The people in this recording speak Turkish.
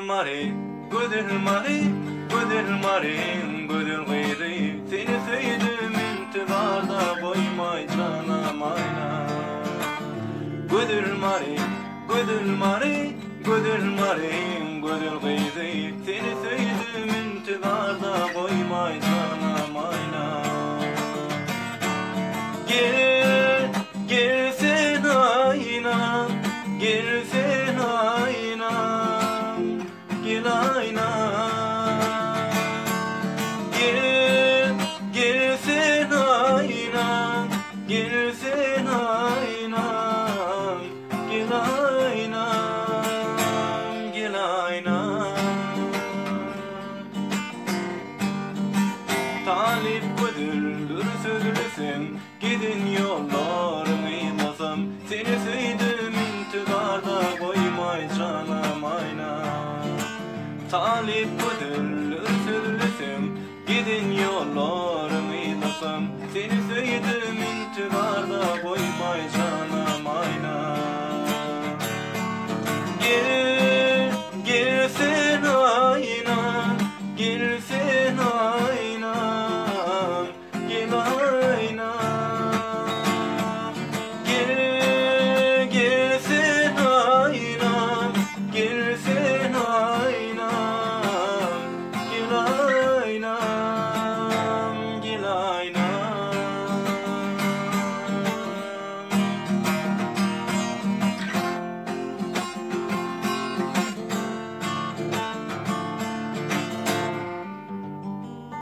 mari, güdül mari, güdül mari, güdül gıyri. Seni söyledim intibarda koymay canım ayna. Güdül mari, güdül mari, güdül mari, güdül gıyri. Seni söyledim intibarda koymay canım ayna. Gel, gel sen ayna, gel sen ayna, gel ayna. Gel, gel sen ayna, gel sen ayna, gel ayna, gel ayna. Talip güdüldür sözlüsün, gidin yollarını basam. Seni söyledim intibarda koymay canım ayna. Talip